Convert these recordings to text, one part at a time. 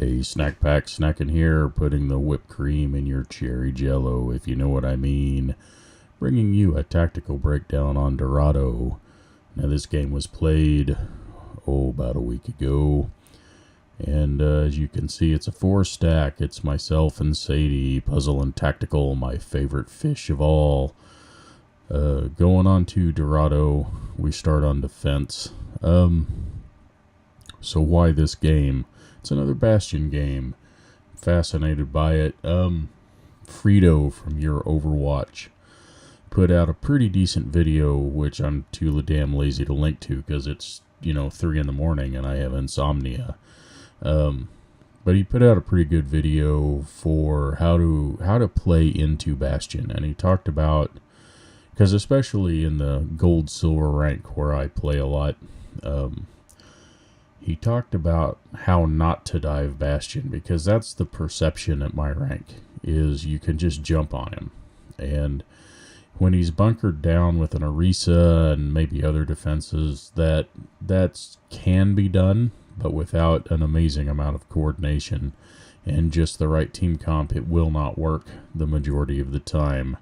Hey, snack pack snacking here, putting the whipped cream in your cherry jello, if you know what I mean. Bringing you a tactical breakdown on Dorado. Now, this game was played, about a week ago. And as you can see, it's a 4-stack. It's myself and Sadie, puzzle and tactical, my favorite fish of all. Going on to Dorado, we start on defense. So why this game? It's another Bastion game. Fascinated by it. Frito from your Overwatch put out a pretty decent video, which I'm too damn lazy to link to because it's, 3 in the morning and I have insomnia. But he put out a pretty good video for how to play into Bastion, and he talked about, because especially in the gold silver rank where I play a lot, he talked about how not to dive Bastion, because that's the perception at my rank, is you can just jump on him. And when he's bunkered down with an Orisa and maybe other defenses, that can be done, but without an amazing amount of coordination and just the right team comp, it will not work the majority of the time.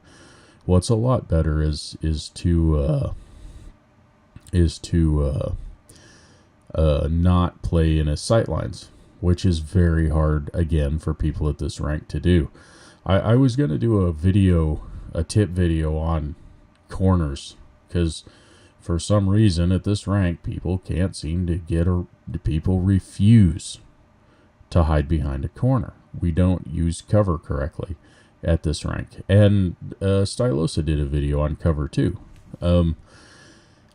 What's a lot better is to not play in his sightlines, which is very hard, again, for people at this rank to do. I was going to do a tip video on corners, because for some reason at this rank, people can't seem to people refuse to hide behind a corner. We don't use cover correctly at this rank. And Stylosa did a video on cover too.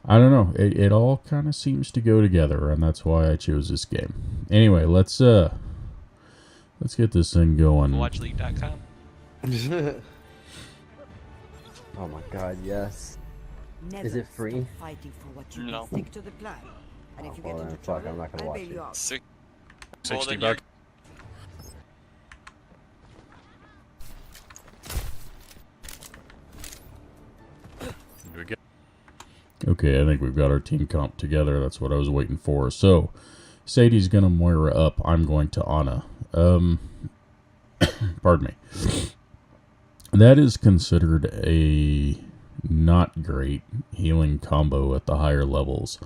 I don't know. It all kind of seems to go together, and that's why I chose this game. Anyway, let's get this thing going. Watchleague.com. Oh my god, yes. Is it free? No. Stick to the plan. And if you get into fuck, trouble, I'm not gonna I'll watch bail it. you out. 60 bucks. Okay, I think we've got our team comp together. That's what I was waiting for. So, Sadie's going to Moira up. I'm going to Ana. Pardon me. That is considered a not great healing combo at the higher levels.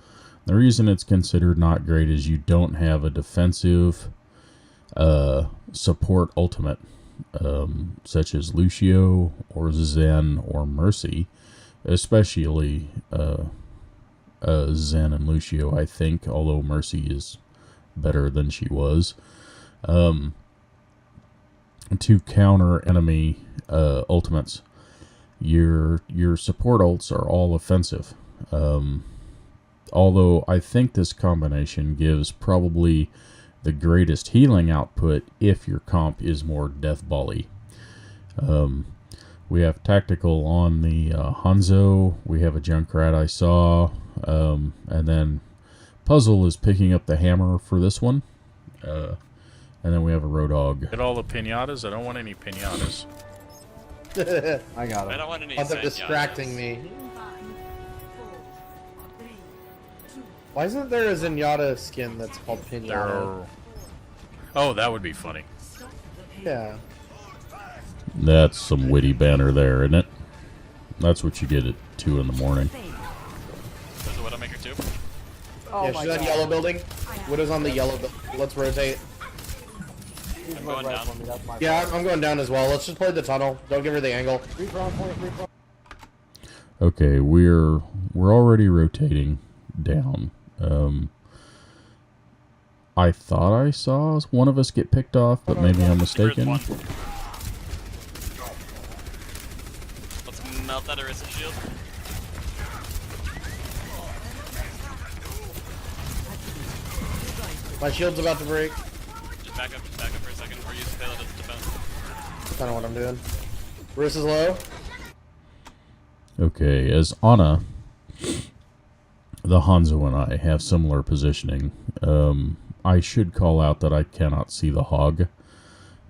The reason it's considered not great is you don't have a defensive support ultimate, such as Lucio or Zen or Mercy, especially Zen and Lucio, I think, although Mercy is better than she was, to counter enemy ultimates. Your support ults are all offensive. Although I think this combination gives probably the greatest healing output if your comp is more deathball-y. We have tactical on the Hanzo. We have a Junkrat I saw. And then Puzzle is picking up the hammer for this one. And then we have a Roadhog. Get all the pinatas? I don't want any pinatas. I got I him. don't want any They're Zen distracting Yadas. me. Why isn't there a Zenyatta skin that's called Pinata? Oh, that would be funny. Yeah. That's some witty banner there, isn't it? That's what you get at 2 in the morning. There's a Widowmaker too. Oh Yeah, my she's on god. yellow building. Widow's on the yellow building. Let's rotate. He's I'm right going down. for me, that's my Yeah, fault. I'm going down as well. Let's just play the tunnel. Don't give her the angle. Respawn point, respawn. Okay, we're already rotating down. I thought I saw one of us get picked off, but maybe I'm mistaken. One. Let's melt that Orisa shield. My shield's about to break. Just back up for a second, or use payload as defense. That's kind of what I'm doing. Bruce is low. Okay, as Ana, the Hanzo and I have similar positioning. I should call out that I cannot see the Hog,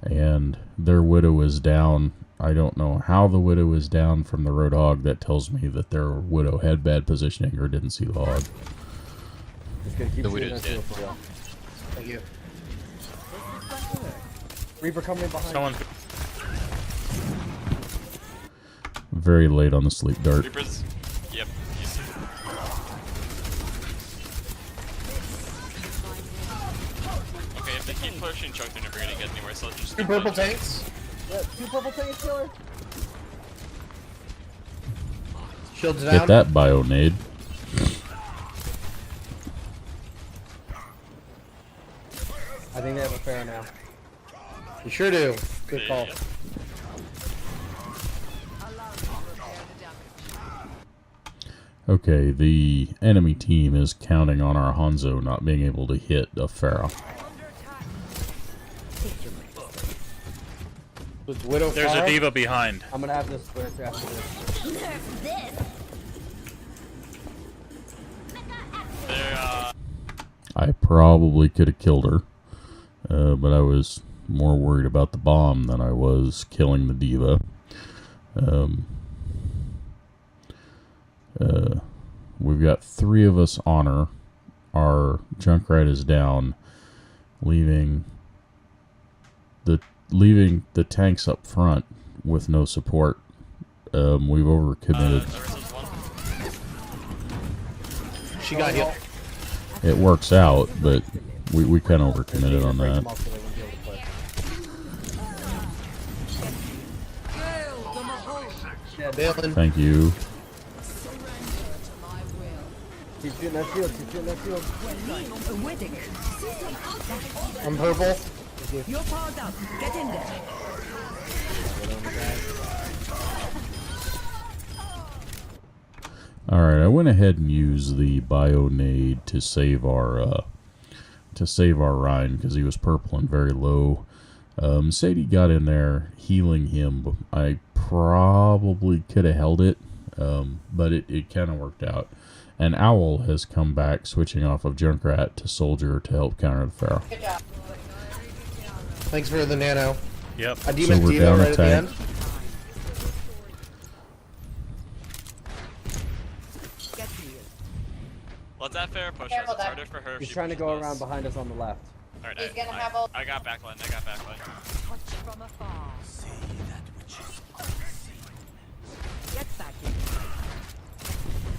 and their Widow is down. I don't know how the Widow is down from the Roadhog. That tells me that their Widow had bad positioning or didn't see the Hog. Just gonna keep The shooting Widow's at you dead. for real. Thank you. Reaper coming behind. Someone's Very late on the sleep dart. Reapers. Yep. He's... Okay, if they keep pushing choke, they're never gonna get anywhere, so just Two keep purple pushing. tanks. Yeah, 2 purple tanks killer. Shields down. Get that bionade. I think they have a fair now. You sure do. Good Yeah, call. yeah. Okay, the enemy team is counting on our Hanzo not being able to hit a Pharah. With Widow There's a Farah. diva behind. I'm gonna have this switch after this. They're, I probably could have killed her, but I was more worried about the bomb than I was killing the diva. We've got 3 of us on her. Our Junkrat is down, leaving the tanks up front with no support. We've overcommitted. Larissa's one. She got hit. It works out, but we kind of overcommitted on Break that. them off so they won't be able to play. Yeah, Balin. Thank you. keep shooting that shield. Keep shooting that shield. I'm purple. You're powered up. Get in there. Alright, I went ahead and used the bionade to save our Rhine because he was purple and very low. Sadie got in there healing him. But I probably could have held it, but it kind of worked out. And Owl has come back, switching off of Junkrat to Soldier to help counter the Pharaoh. Good job. Thanks for the nano. Yep. A demon we're diva down a right at the tank. end. Get healed. Let's have fair push us. Careful It's there. harder for her if He's she trying to pushes go us. around behind us on the left. Alright, He's gonna have a- I got backline. I got backline. Touch from afar. See that which is unseen. Get back in.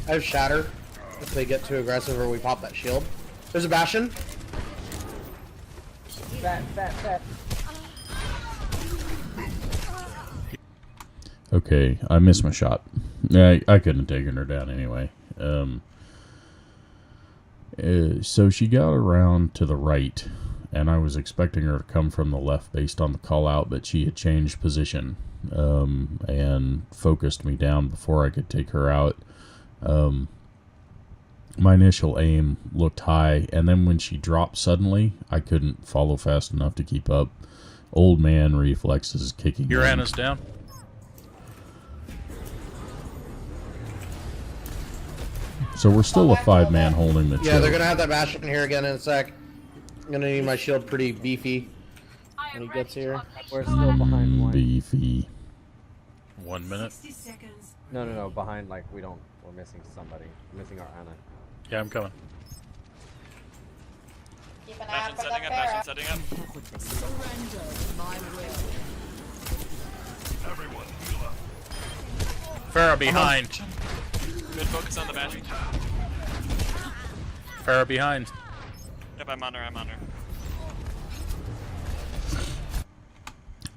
I have shatter. If they get too aggressive or we pop that shield. There's a Bastion. Fat. Okay, I missed my shot. I couldn't have taken her down anyway. So she got around to the right, and I was expecting her to come from the left based on the call out, but she had changed position and focused me down before I could take her out. My initial aim looked high, and then when she dropped suddenly, I couldn't follow fast enough to keep up. Old man reflexes kicking Your in. Anna's down. So we're still a 5-man holding the Yeah, choke. they're gonna have that Bastion here again in a sec. I'm gonna need my shield pretty beefy when he gets here. We're still behind one. Beefy. 1 minute. 60 seconds. No. Behind, like, we're missing somebody. We're missing our Anna. Yeah, I'm coming. Keep an eye out Bastion for setting the up. Bastion Pharaoh. setting up. Surrender to my will. Farah behind. Good focus on the Bastion. Farah behind. Yep, I'm on her. I'm on her.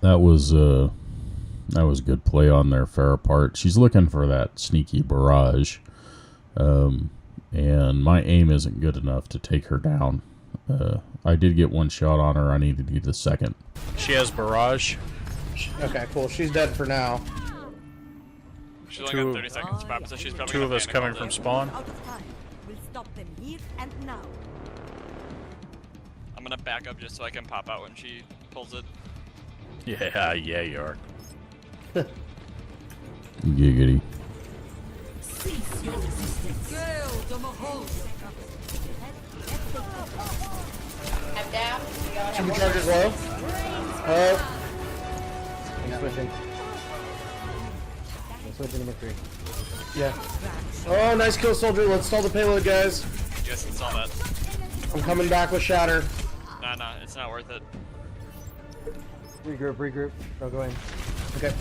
That was good play on their Farah part. She's looking for that sneaky barrage. And my aim isn't good enough to take her down. I did get one shot on her. I need to do the second. She has barrage. Okay, cool. She's dead for now. She's only Two- got 30 seconds to pop, so she's probably 2 of gonna us panic coming all from day. spawn. Out of time. We'll stop them here and now. I'm gonna back up just so I can pop out when she pulls it. Yeah, you are. Giggity. Cease your resistance. Gale the Mahal. I'm down. We all have Supercharger's low. I'm switching. I'm switching number 3. Yeah. Oh, nice kill, soldier. Let's stall the payload, guys. You guys can saw that. I'm coming back with shatter. Nah, it's not worth it. Regroup. Don't go in. Okay.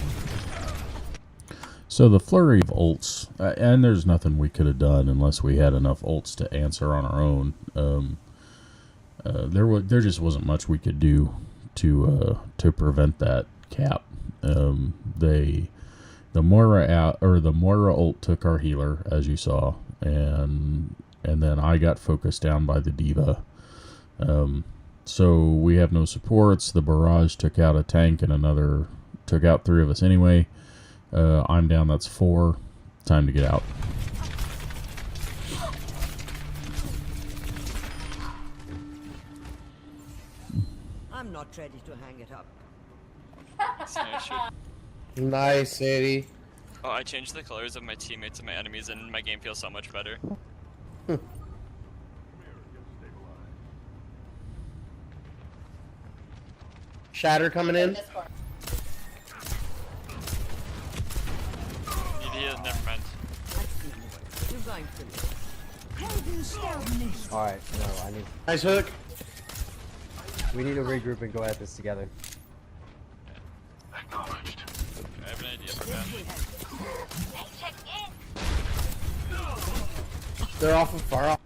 So the flurry of ults, and there's nothing we could have done unless we had enough ults to answer on our own. There just wasn't much we could do to prevent that cap. The Moira ult took our healer, as you saw, and then I got focused down by the diva. So we have no supports. The barrage took out a tank and took out 3 of us anyway. I'm down, that's 4. Time to get out. I'm not ready to hang it up. Smash it. Nice, Sadie. Oh, I changed the colors of my teammates and my enemies, and my game feels so much better. Shatter coming in. Discord. You did, never mind. You're going to me. Alright, no, Nice hook. we need to regroup and go at this together. I have an idea for that. They're off of far off.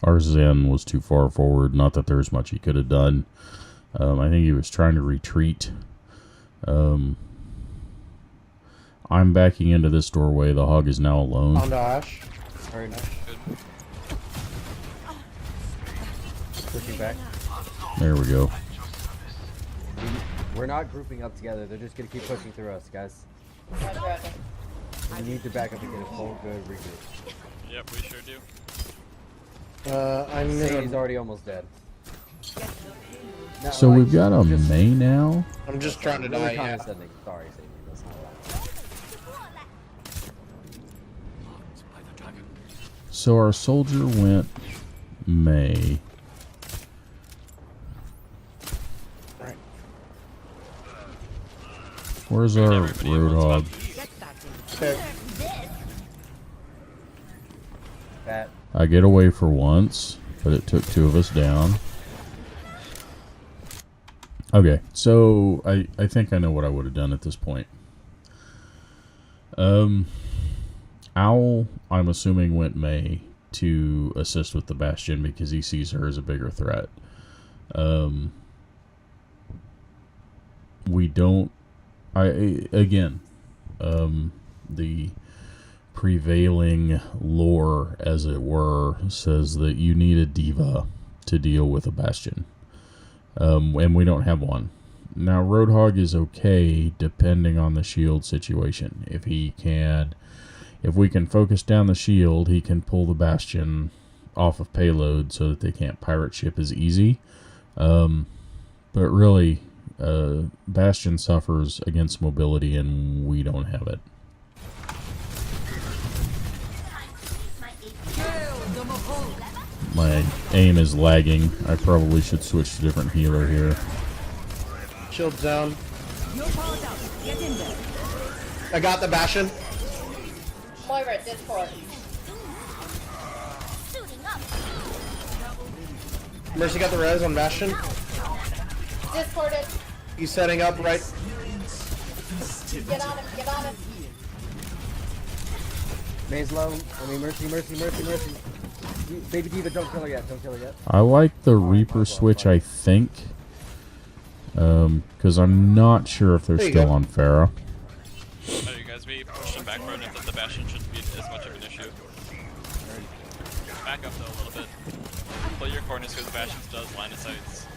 Our Zen was too far forward. Not that there's much he could have done. I think he was trying to retreat. I'm backing into this doorway. The hog is now alone. On Ash. Turn. Good. Pushing back. There we go. We're not grouping up together. They're just gonna keep pushing through us, guys. Where's Roger? We need to back up and get a full good regroup. Yep, we sure do. I'm Sadie's gonna, already almost dead. No, So like, we've got a just May now. I'm just trying to really die. Yeah. condescending. Sorry, Sadie. That's not right. So our soldier went May. Right. Where's our Everybody in one roadhog? spot. Get back in. Okay. Pat. I get away for once, but it took 2 of us down. Okay, so I think I know what I would have done at this point. Owl, I'm assuming, went May to assist with the Bastion because he sees her as a bigger threat. We don't... Again, the prevailing lore, as it were, says that you need a diva to deal with a Bastion. And we don't have one. Now, Roadhog is okay depending on the shield situation. If we can focus down the shield, he can pull the Bastion off of payload so that they can't pirate ship as easy. But really, Bastion suffers against mobility, and we don't have it. My aim is lagging. I probably should switch to a different healer here. Shield down. You're powered up. Get in there. I got the Bastion. Moira, Discord. Mercy got the res on Bastion. Discorded. He's setting up right. Get on him. Get on him. May's low. I mean, mercy. Baby diva, don't kill her yet. I like the Reaper switch, I think. Because I'm not sure if they're There you still go. on Pharah. Oh, you guys, we pushed him back for it, and the Bastion shouldn't be as much of an issue. Back up though a little bit. Pull your corners because Bastion does line of sights.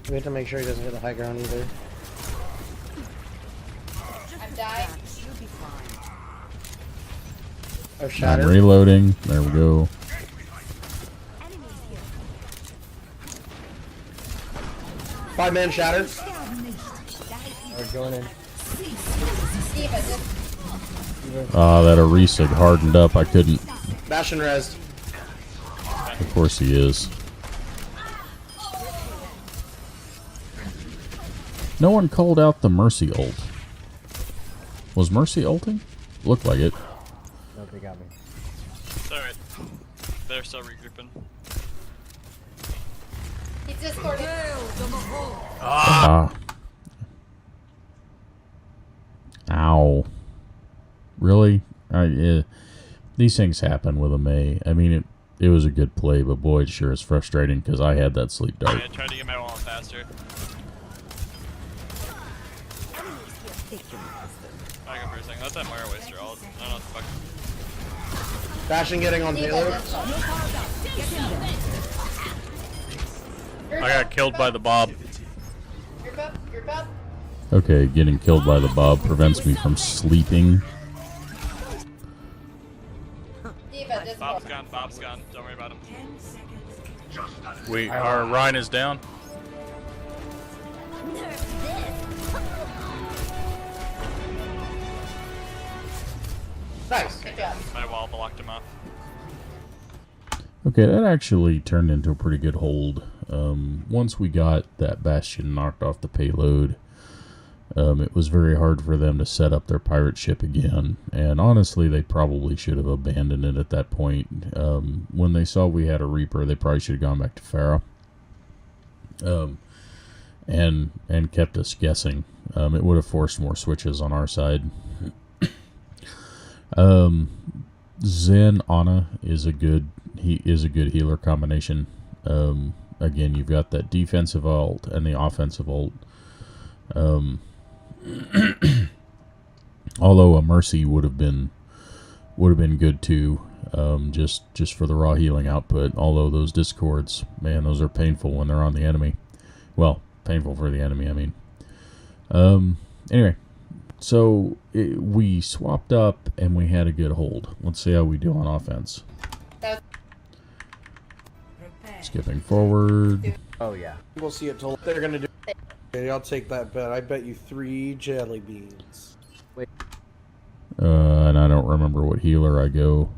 We have to make sure he doesn't hit the high ground either. I'm dying. You'll be fine. Oh, I'm Shatter. reloading. There we go. Enemies here. 5-man Shatter. Alright, going in. Diva, Ah, that Arisa hardened up. I couldn't. Bastion res. Of course he is. No one called out the Mercy ult. Was Mercy ulting? Looked like it. No, they got me. It's alright. They're still regrouping. He's discorded. Ah. Ow. Really? These things happen with a May. I mean, it was a good play, but boy, it sure is frustrating because I had that sleep dart. I tried to get my wall faster. Back up for a second. Let that Moira waste her ult. I don't know what the fuck. Bastion getting on payload. I got killed by the Bob. You're up. Okay, getting killed by the Bob prevents me from sleeping. Diva, Bob's discord. gone. Bob's gone. Don't worry about him. Our Rhine is down. Nice. Good job. My wall blocked him off. Okay, that actually turned into a pretty good hold. Once we got that Bastion knocked off the payload, it was very hard for them to set up their pirate ship again. And honestly, they probably should have abandoned it at that point. When they saw we had a Reaper, they probably should have gone back to Pharah. And kept us guessing. It would have forced more switches on our side. Zen Ana is a good healer combination. Again, you've got that defensive ult and the offensive ult. Although a Mercy would have been good too, just for the raw healing output. Although those discords, man, those are painful when they're on the enemy. Well, painful for the enemy, I mean. Anyway, so we swapped up and we had a good hold. Let's see how we do on offense. Skipping forward. Oh yeah. We'll see it till they're gonna do. Okay, I'll take that bet. I bet you 3 jelly beans. And I don't remember what healer I go.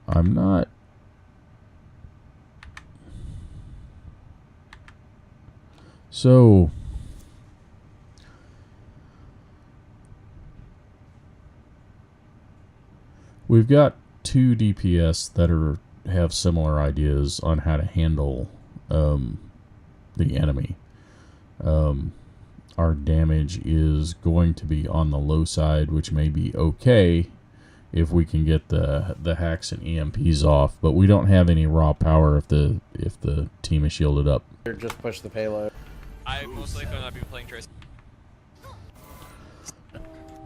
I'm not. So we've got 2 DPS that have similar ideas on how to handle the enemy. Our damage is going to be on the low side, which may be okay if we can get the hacks and EMPs off, but we don't have any raw power if the team is shielded up. Just push the payload. I most likely will not be playing Trace.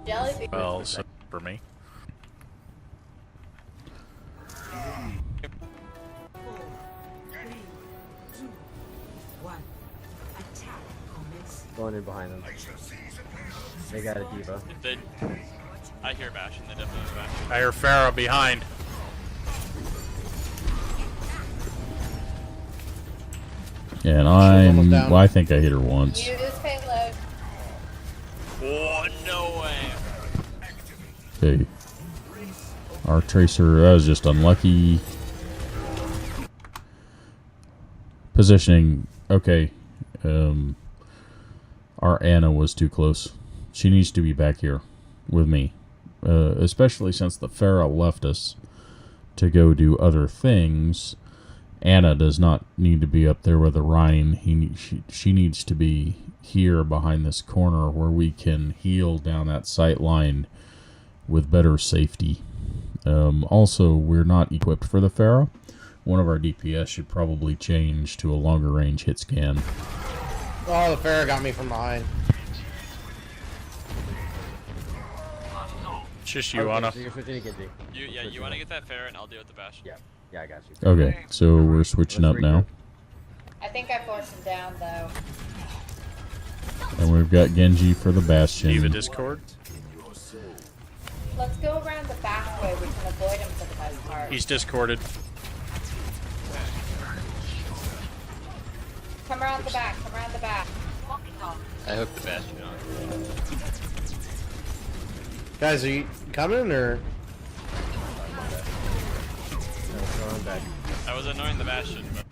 Jelly. Well, so for me. Going in behind them. They got a diva. I hear Bastion. They definitely have Bastion. I hear Pharah behind. And almost down. I think I hit her once. Use payload. Oh, no way. Okay. Our Tracer, that was just unlucky. Positioning, okay. Our Ana was too close. She needs to be back here with me. Especially since the Pharah left us to go do other things. Ana does not need to be up there with the Rhine. She needs to be here behind this corner where we can heal down that sight line with better safety. Also, we're not equipped for the Pharah. One of our DPS should probably change to a longer range hit scan. Oh, the Pharah got me from behind. It's just you, Ana. So you're switching to Genji. You want to get that fair, and I'll deal with the Bastion. Yeah, I got you. Okay, so we're switching up now. I think I forced him down though. And we've got Genji for the Diva Bastion. Discord. Let's go around the back way. We can avoid him for the most part. He's discorded. Come around the back. Come around the back. I hooked the Bastion on. Guys, are you coming or? I was annoying the Bastion, but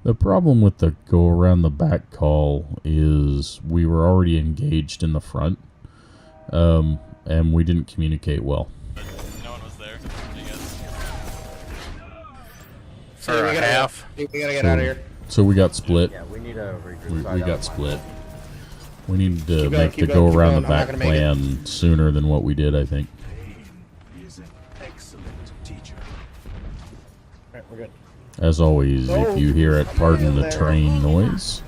The problem with the go around the back call is we were already engaged in the front, and we didn't communicate well. no one was there, I guess. For a half. We gotta get out of here. So we got split. Yeah, we need a regroup. We Sorry, that got was my split. fault. We need to Keep going, make keep the going, go keep around going. the I'm not back gonna make it. plan sooner than what we did, I think. Alright, we're good. As always, if you hear it, pardon the train noise.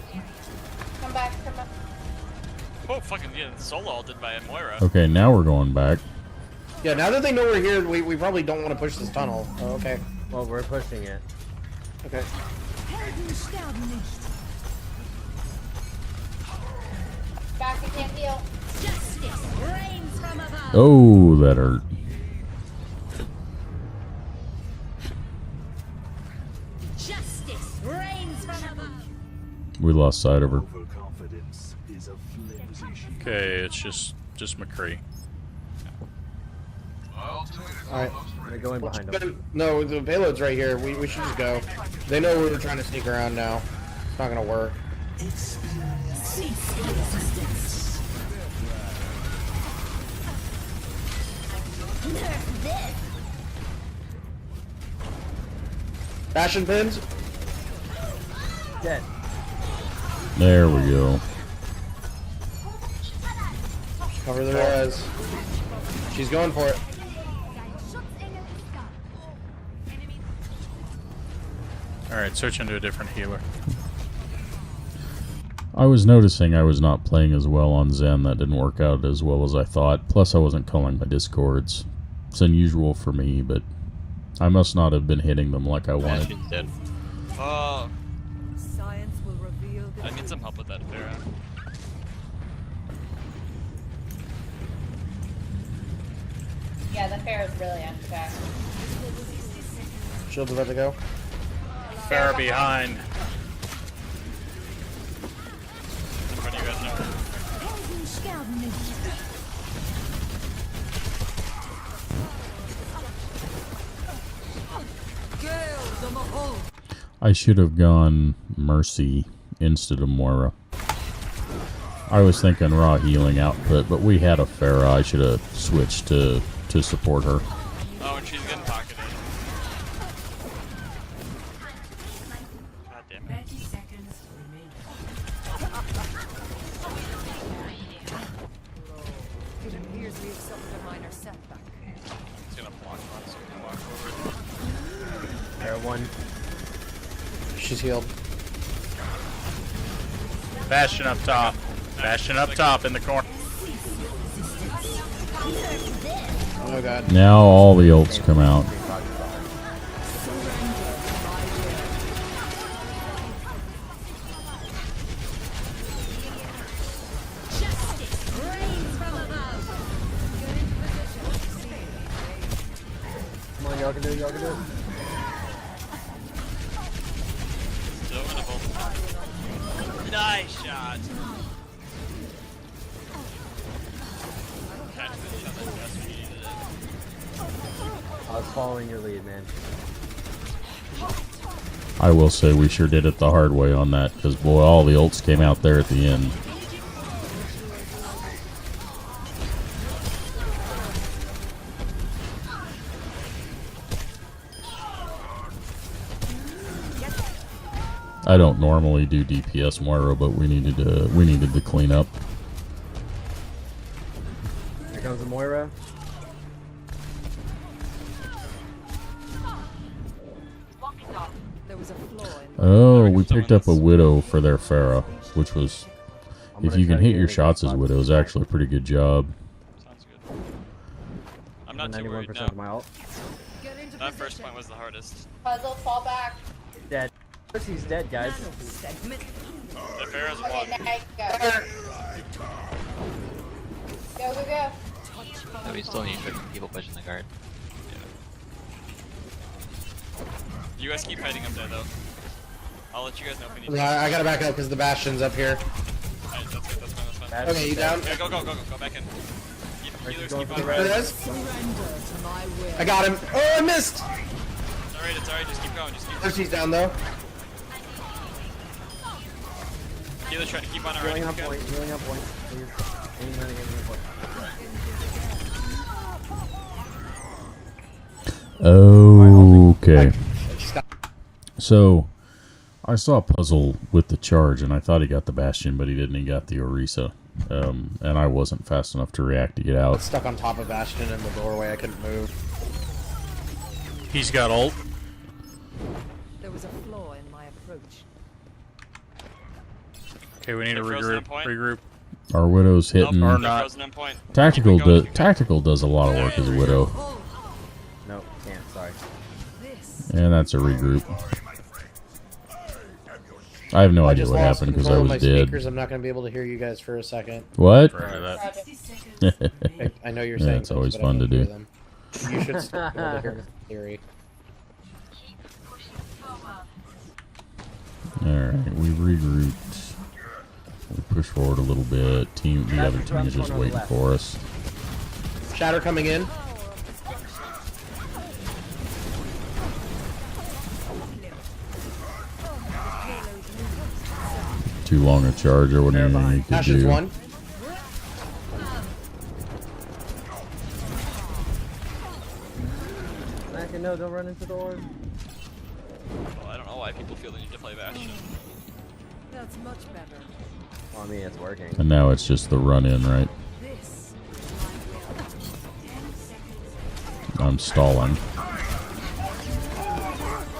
Come back, come back. Oh, fucking yeah, solo ulted by Moira. Okay, now we're going back. Yeah, now that they know we're here, we probably don't want to push this tunnel. Oh, okay. Well, we're pushing it. Okay. Back, I can't heal. Oh, that hurt. Justice reigns from above. We lost sight of her. Okay, it's just McCree. Alright. I'm gonna go in behind them. No, the payload's right here. We should just go. They know we were trying to sneak around now. It's not gonna work. Bastion pins? Dead. There we go. Cover the res. She's going for it. Alright, switch into a different healer. I was noticing I was not playing as well on Zen. That didn't work out as well as I thought. Plus, I wasn't calling my discords. It's unusual for me, but I must not have been hitting them like I wanted. Bastion's dead. Oh, Science will reveal the I need some help with that, Farah. Yeah, the fair is really unfair. Shield's about to go. Farah behind. In front of you guys now. I should have gone Mercy instead of Moira. I was thinking raw healing output, but we had a Farah. I should have switched to support her. Oh, and she's getting pocketed. God damn it. 30 seconds remaining. It appears we have suffered a minor setback. It's gonna block on so we can walk over. Fair one. She's healed. Bastion up top. Bastion up top in the corner. Oh god. Now all the ults come out. Come on, y'all can do it, y'all can do it. Still winnable. Nice shot. Catch this shot that just we needed it. I was following your lead, man. I will say we sure did it the hard way on that, because boy, all the ults came out there at the end. I don't normally do DPS Moira, but we needed to clean up. Here comes the Moira. There was a flaw in Oh, we picked up a Widow for their Farah, which was, I'm if gonna you can try to hit get your it shots as against Widow, is actually a pretty good job. Sounds good. I'm not too worried 91% now. of my ult. Get into That first position. point was the hardest. Puzzle, fall back. Dead. Mercy's dead, guys. Segment. The Farah's Okay, one. now you go. Go, go, go. No, we still need people pushing the guard. You guys keep fighting up there though. I'll let you guys know if we need to. Yeah, I gotta back up because the Bastion's up here. Alright, that's good, that's fine, that's fine. That's Okay, you down? Yeah, go back in. Healers going keep for on the running. Res? Surrender to my will. I got him. Oh, I missed! It's alright, just keep going, just keep Mercy's down though. Healers trying to keep on our Healing running. on point, healing on point. Please. Healing on point. Okay. She's got- So, I saw a puzzle with the charge, and I thought he got the Bastion, but he didn't. He got the Orisa. And I wasn't fast enough to react to get out. Stuck on top of Bastion in the doorway. I couldn't move. He's got ult. There was a flaw in my approach. Okay, we need to They're frozen regroup. at point. Regroup. Our Widow's hitting. Or They're not. frozen in point. Tactical, Keep it going, keep it going. Tactical does a lot of work as a Widow. No, can't. Sorry. This And that's a regroup. I have no I idea just what lost happened because I control of was my dead. speakers. I'm not going to be able to hear you guys for a second. What? Right, that. 60 seconds. I know you're Yeah, saying it's things, always but I fun can't to hear do. them. You should still be able to hear them in theory. Alright, we regrouped. We push forward a little bit. The other team's just waiting for us. Shatter coming in. Too long a charge or whatever you need to Ashes do. one. Mackin, no, don't run into doors. Well, I don't know why people feel the need to play Bastion. That's much better. Well, I mean, it's working. And now it's just the run in, right? This is my will. 10 seconds. I'm stalling.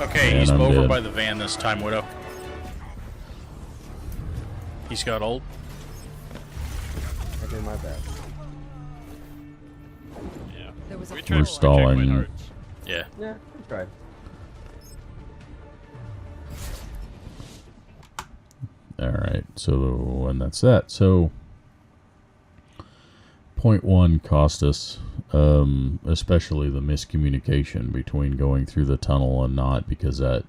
Okay, And he's I'm over dead. by the van this time, Widow. He's got ult. I did my best. Yeah. There was a We flaw. tried We're stalling. quite hard. Yeah. Yeah, I tried. Alright, so, and that's that. So, point one cost us, especially the miscommunication between going through the tunnel and not, because that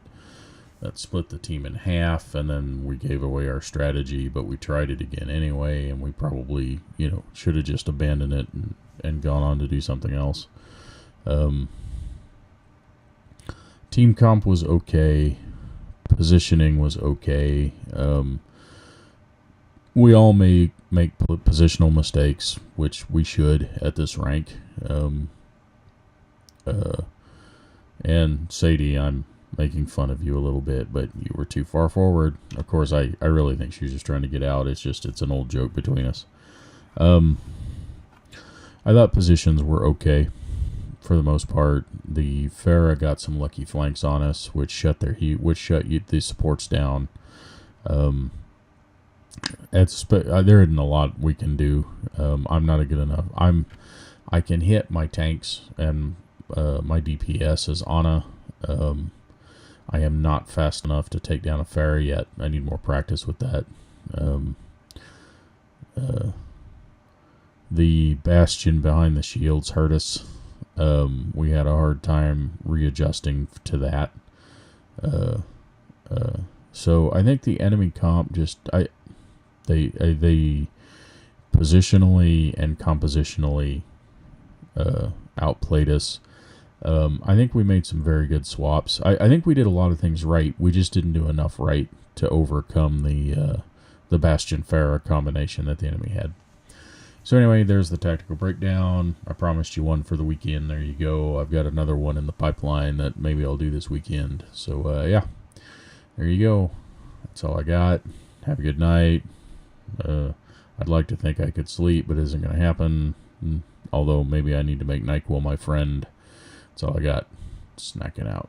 split the team in half, and then we gave away our strategy, but we tried it again anyway, and we probably, should have just abandoned it and gone on to do something else. Team comp was okay. Positioning was okay. We all make positional mistakes, which we should at this rank. And Sadie, I'm making fun of you a little bit, but you were too far forward. Of course, I really think she was just trying to get out. It's an old joke between us. I thought positions were okay for the most part. The Pharah got some lucky flanks on us, which shut the supports down. There isn't a lot we can do. I'm not a good enough. I can hit my tanks, and my DPS is Ana. I am not fast enough to take down a Pharah yet. I need more practice with that. The Bastion behind the shields hurt us. We had a hard time readjusting to that. So I think the enemy comp they positionally and compositionally outplayed us. I think we made some very good swaps. I think we did a lot of things right. We just didn't do enough right to overcome the Bastion Pharah combination that the enemy had. So anyway, there's the tactical breakdown. I promised you one for the weekend. There you go. I've got another one in the pipeline that maybe I'll do this weekend. So yeah, there you go. That's all I got. Have a good night. I'd like to think I could sleep, but it isn't going to happen. Although maybe I need to make NyQuil my friend. That's all I got. Snacking out.